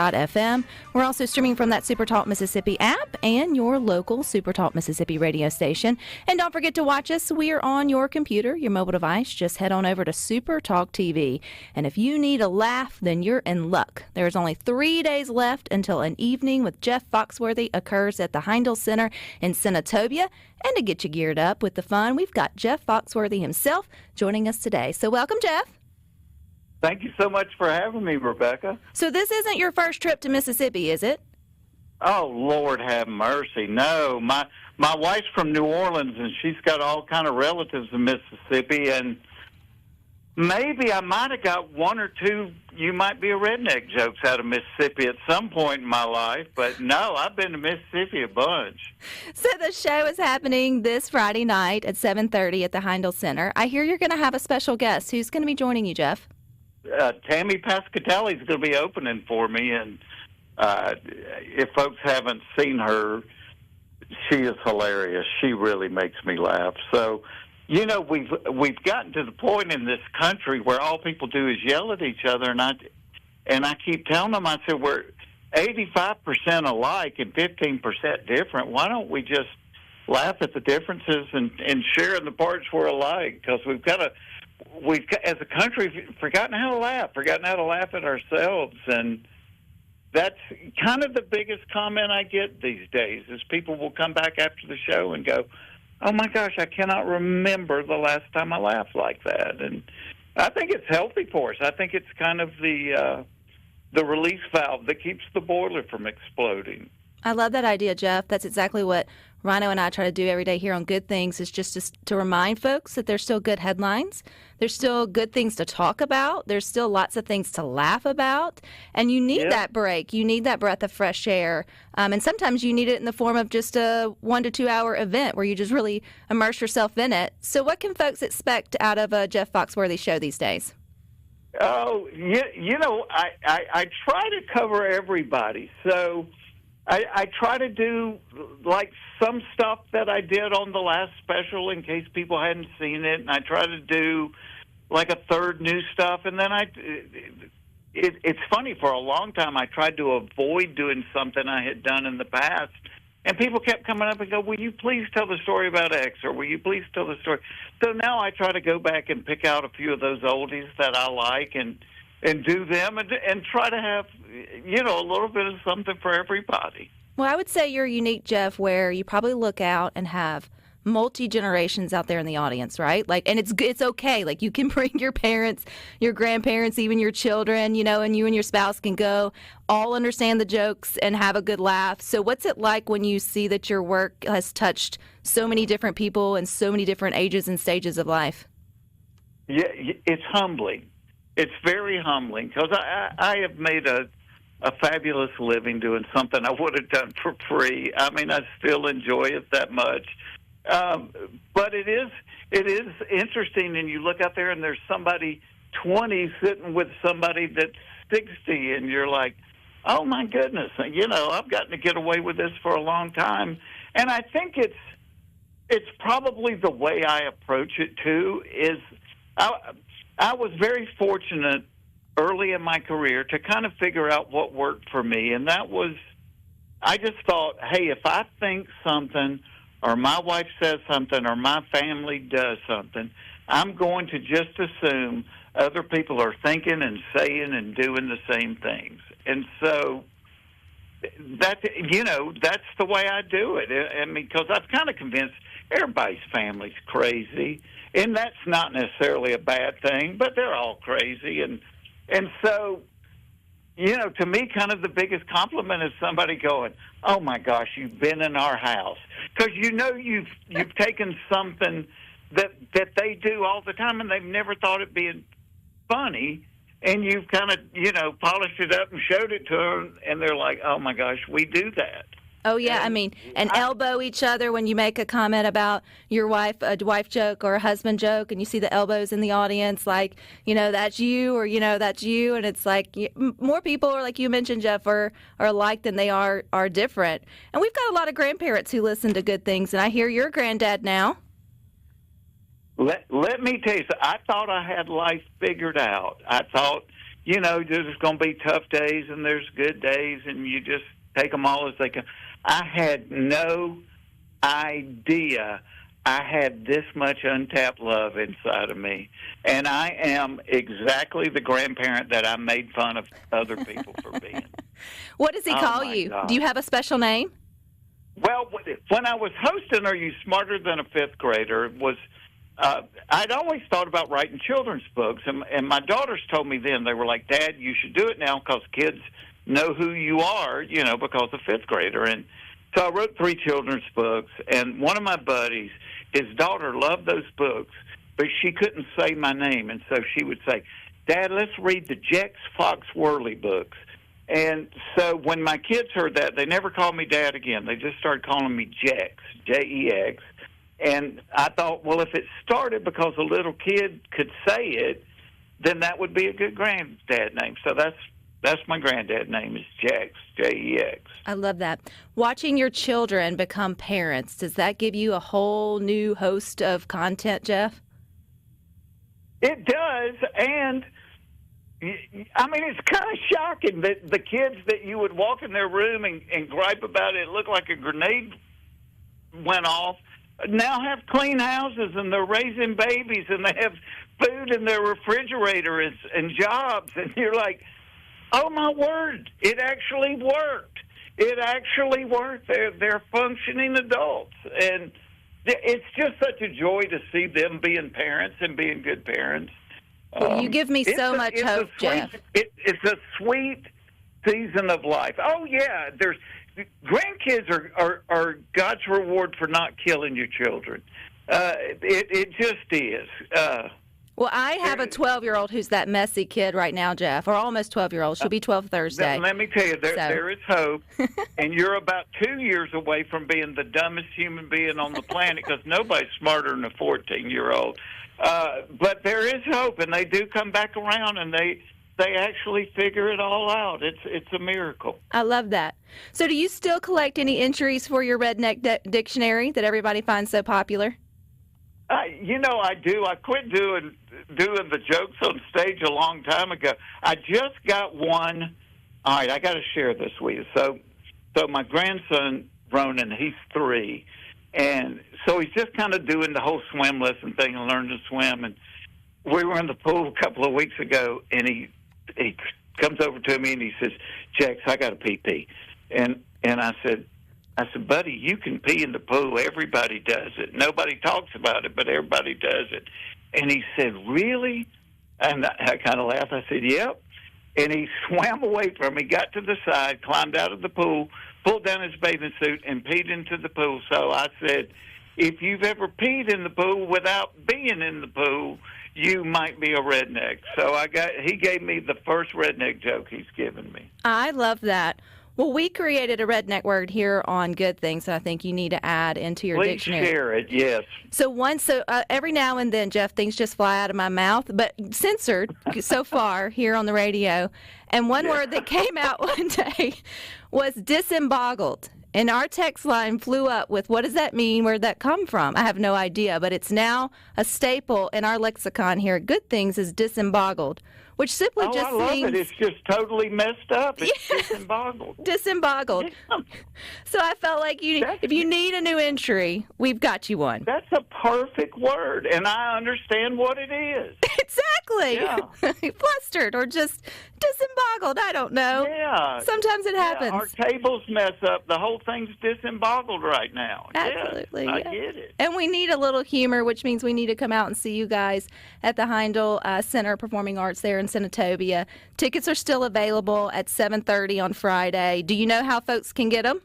FM. We're also streaming from that SuperTalk Mississippi app and your local SuperTalk Mississippi radio station. And don't forget to watch us. We are on your computer, your mobile device. Just head on over to SuperTalk TV. And if you need a laugh, then you're in luck. There's only 3 days left until an evening with Jeff Foxworthy occurs at the Heindl Center in Senatobia. And to get you geared up with the fun, we've got Jeff Foxworthy himself joining us today. So welcome, Jeff. Thank you so much for having me, Rebecca. So this isn't your first trip to Mississippi, is it? Oh, Lord have mercy. No, my wife's from New Orleans, and she's got all kind of relatives in Mississippi, and maybe I might have got one or two "you might be a redneck" jokes out of Mississippi at some point in my life, but no, I've been to Mississippi a bunch. So the show is happening this Friday night at 7:30 at the Heindl Center. I hear you're going to have a special guest. Who's going to be joining you, Jeff? Tammy Pascatelli is going to be opening for me, and if folks haven't seen her, she is hilarious. She really makes me laugh. So, you know, we've gotten to the point in this country where all people do is yell at each other, and I keep telling them, I said, we're 85% alike and 15% different. Why don't we just laugh at the differences and share in the parts we're alike? Because we've, as a country, forgotten how to laugh at ourselves. And that's kind of the biggest comment I get these days is people will come back after the show and go, oh, my gosh, I cannot remember the last time I laughed like that. And I think it's healthy for us. I think it's kind of the release valve that keeps the boiler from exploding. I love that idea, Jeff. That's exactly what Rhino and I try to do every day here on Good Things, is just to remind folks that there's still good headlines. There's still good things to talk about. There's still lots of things to laugh about. And you need that break. You need that breath of fresh air. And sometimes you need it in the form of just a 1 to 2 hour event where you just really immerse yourself in it. So what can folks expect out of a Jeff Foxworthy show these days? Oh, you know, I try to cover everybody. So I try to do, like, some stuff that I did on the last special in case people hadn't seen it, and I try to do, like, a third new stuff. And then it's funny, for a long time I tried to avoid doing something I had done in the past, and people kept coming up and go, will you please tell the story about X, or will you please tell the story? So now I try to go back and pick out a few of those oldies that I like and do them and try to have, you know, a little bit of something for everybody. Well, I would say you're unique, Jeff, where you probably look out and have multi-generations out there in the audience, right? Like, and it's okay. Like, you can bring your parents, your grandparents, even your children, you know, and you and your spouse can go all understand the jokes and have a good laugh. So what's it like when you see that your work has touched so many different people and so many different ages and stages of life? Yeah, it's humbling. It's very humbling because I have made a fabulous living doing something I would have done for free. I mean, I still enjoy it that much. But it is interesting, and you look out there and there's somebody 20 sitting with somebody that's 60, and you're like, oh, my goodness, you know, I've gotten to get away with this for a long time. And I think it's probably the way I approach it, too, is I was very fortunate early in my career to kind of figure out what worked for me, and that was, I just thought, hey, if I think something or my wife says something or my family does something, I'm going to just assume other people are thinking and saying and doing the same things. And so that's the way I do it. I mean, because I'm kind of convinced everybody's family's crazy, and that's not necessarily a bad thing, but they're all crazy. And so, you know, to me, kind of the biggest compliment is somebody going, oh, my gosh, you've been in our house. Because, you know, you've taken something that they do all the time, and they've never thought it being funny, and you've kind of, you know, polished it up and showed it to them, and they're like, oh, my gosh, we do that. Oh, yeah. I mean, and elbow each other when you make a comment about your wife, a wife joke or a husband joke, and you see the elbows in the audience, like, you know, that's you, or, you know, that's you. And it's like more people are, like you mentioned, Jeff, are alike than they are different. And we've got a lot of grandparents who listen to Good Things, and I hear you're a granddad now. Let me tell you, I thought I had life figured out. I thought, there's going to be tough days and there's good days, and you just take them all as they come. I had no idea I had this much untapped love inside of me. And I am exactly the grandparent that I made fun of other people for being. What does he call you? God. Do you have a special name? Well, when I was hosting Are You Smarter Than a Fifth Grader, I'd always thought about writing children's books. And my daughters told me then, they were like, Dad, you should do it now because kids know who you are, because of fifth grader. And so I wrote 3 children's books, and one of my buddies, his daughter loved those books, but she couldn't say my name, and so she would say, Dad, let's read the Jeff Foxworthy books. And so when my kids heard that, they never called me Dad again. They just started calling me Jex, Jex. And I thought, well, if it started because a little kid could say it, then that would be a good granddad name. So that's my granddad name is Jex, Jex. I love that. Watching your children become parents, does that give you a whole new host of content, Jeff? It does, and I mean, it's kind of shocking that the kids that you would walk in their room and gripe about it looked like a grenade went off, now have clean houses, and they're raising babies, and they have food in their refrigerator and jobs, and you're like, oh, my word, it actually worked. It actually worked. They're functioning adults. And it's just such a joy to see them being parents and being good parents. Well, you give me so much hope, Jeff. It's a sweet season of life. Oh, yeah, grandkids are God's reward for not killing your children. It just is. Well, I have a 12-year-old who's that messy kid right now, Jeff, or almost 12-year-old. She'll be 12 Thursday. Let me tell you, there is hope, and you're about 2 years away from being the dumbest human being on the planet because nobody's smarter than a 14-year-old. But there is hope, and they do come back around, and they actually figure it all out. It's a miracle. I love that. So do you still collect any entries for your Redneck Dictionary that everybody finds so popular? I do. I quit doing the jokes on stage a long time ago. I just got one. All right, I got to share this with you. So my grandson, Ronan, he's 3, and so he's just kind of doing the whole swim lesson thing and learning to swim. And we were in the pool a couple of weeks ago, and he comes over to me and he says, Jex, I got to pee. And I said, buddy, you can pee in the pool. Everybody does it. Nobody talks about it, but everybody does it. And he said, really? And I kind of laughed. I said, yep. And he swam away from me, got to the side, climbed out of the pool, pulled down his bathing suit, and peed into the pool. So I said, if you've ever peed in the pool without being in the pool, you might be a redneck. So he gave me the first redneck joke he's given me. I love that. Well, we created a redneck word here on Good Things that I think you need to add into your dictionary. Please share it, yes. So every now and then, Jeff, things just fly out of my mouth, but censored so far here on the radio. And one word that came out one day was disemboggled. And our text line flew up with, what does that mean? Where'd that come from? I have no idea, but it's now a staple in our lexicon here at Good Things is disemboggled, which simply just I love means... it. It's just totally messed up. It's disemboggled. Disemboggled. Yeah. So I felt like if you need a new entry, we've got you one. That's a perfect word, and I understand what it is. Exactly. Yeah. Flustered or just disemboggled. I don't know. Yeah. Sometimes it happens. Our tables mess up. The whole thing's disemboggled right now. Absolutely. Yes, I get it. And we need a little humor, which means we need to come out and see you guys at the Heindl Center Performing Arts there in Senatobia. Tickets are still available at 7:30 on Friday. Do you know how folks can get them?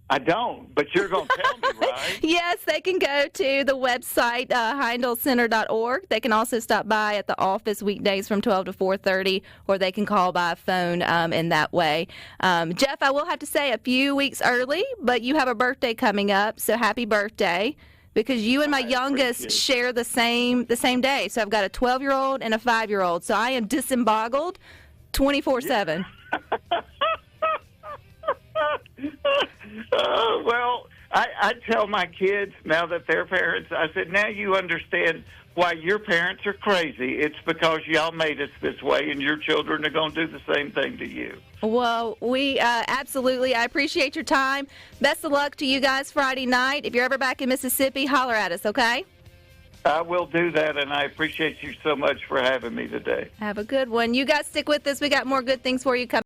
I don't, but you're going to tell me, right? Yes, they can go to the website, HeindlCenter.org. They can also stop by at the office weekdays from 12 to 4:30, or they can call by phone in that way. Jeff, I will have to say a few weeks early, but you have a birthday coming up, so happy birthday, because you and my youngest share the same day. So I've got a 12-year-old and a 5-year-old, so I am disemboggled 24/7. Well, I tell my kids now that they're parents, I said, now you understand why your parents are crazy. It's because y'all made us this way, and your children are going to do the same thing to you. Well, we absolutely, I appreciate your time. Best of luck to you guys Friday night. If you're ever back in Mississippi, holler at us, okay? I will do that, and I appreciate you so much for having me today. Have a good one. You guys stick with us. We got more good things for you coming.